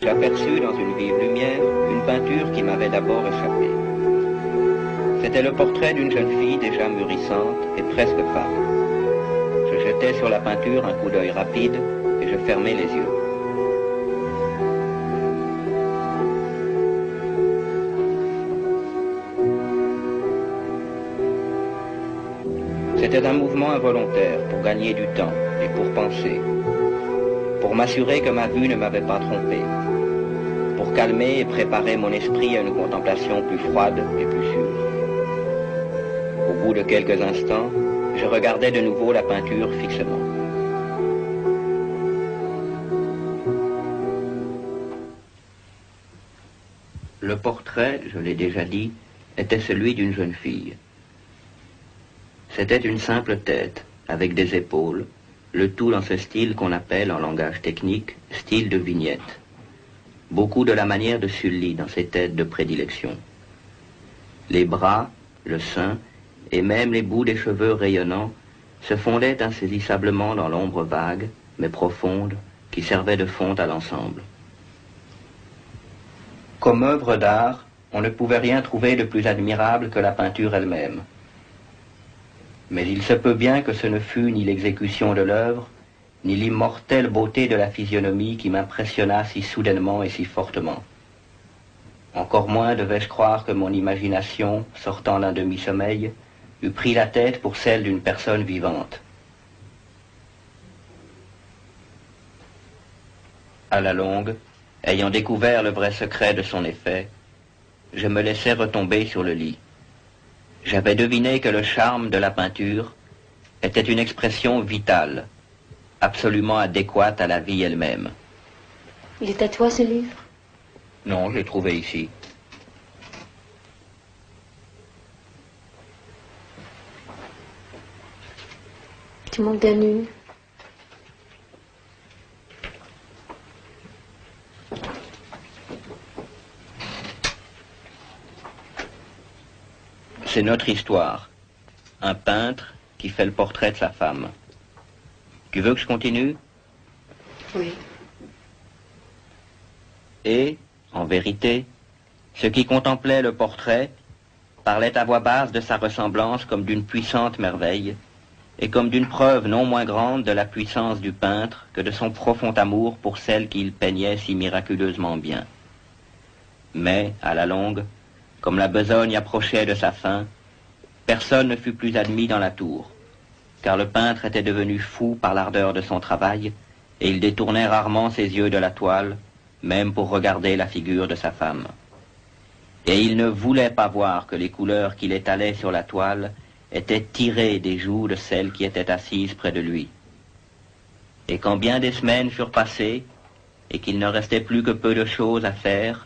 J'aperçus dans une vive lumière une peinture qui m'avait d'abord échappé. C'était le portrait d'une jeune fille déjà mûrissante et presque femme. Je jetai sur la peinture un coup d'œil rapide et je fermai les yeux. C'était un mouvement involontaire pour gagner du temps et pour penser, pour m'assurer que ma vue ne m'avait pas trompé, pour calmer et préparer mon esprit à une contemplation plus froide et plus sûre. Au bout de quelques instants, je regardais de nouveau la peinture fixement. Le portrait, je l'ai déjà dit, était celui d'une jeune fille. C'était une simple tête, avec des épaules, le tout dans ce style qu'on appelle en langage technique style de vignette. Beaucoup de la manière de Sully dans ses têtes de prédilection. Les bras, le sein et même les bouts des cheveux rayonnants se fondaient insaisissablement dans l'ombre vague, mais profonde, qui servait de fond à l'ensemble. Comme œuvre d'art, on ne pouvait rien trouver de plus admirable que la peinture elle-même. Mais il se peut bien que ce ne fût ni l'exécution de l'œuvre, ni l'immortelle beauté de la physionomie qui m'impressionna si soudainement et si fortement. Encore moins devais-je croire que mon imagination, sortant d'un demi-sommeil, eût pris la tête pour celle d'une personne vivante. À la longue, ayant découvert le vrai secret de son effet, je me laissai retomber sur le lit. J'avais deviné que le charme de la peinture était une expression vitale, absolument adéquate à la vie elle-même. Il est à toi, ce livre? Non, je l'ai trouvé ici. Tu m'en donnes une. C'est notre histoire. Un peintre qui fait le portrait de sa femme. Tu veux que je continue? Oui. Et, en vérité, ceux qui contemplaient le portrait parlaient à voix basse de sa ressemblance comme d'une puissante merveille, et comme d'une preuve non moins grande de la puissance du peintre que de son profond amour pour celle qu'il peignait si miraculeusement bien. Mais, à la longue, comme la besogne approchait de sa fin, personne ne fut plus admis dans la tour, car le peintre était devenu fou par l'ardeur de son travail, et il détournait rarement ses yeux de la toile, même pour regarder la figure de sa femme. Et il ne voulait pas voir que les couleurs qu'il étalait sur la toile étaient tirées des joues de celle qui était assise près de lui. Et quand bien des semaines furent passées, et qu'il ne restait plus que peu de choses à faire,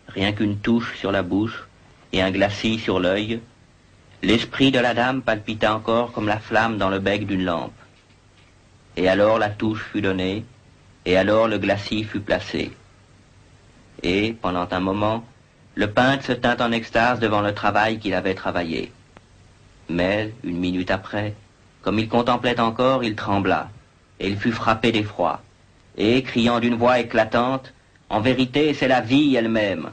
rien qu'une touche sur la bouche, et un glacis sur l'œil, l'esprit de la dame palpita encore comme la flamme dans le bec d'une lampe. Et alors la touche fut donnée, et alors le glacis fut placé. Et, pendant un moment, le peintre se tint en extase devant le travail qu'il avait travaillé. Mais, une minute après, comme il contemplait encore, il trembla, et il fut frappé d'effroi, et, criant d'une voix éclatante, « En vérité, c'est la vie elle-même !»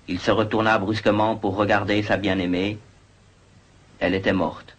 Il se retourna brusquement pour regarder sa bien-aimée. Elle était morte.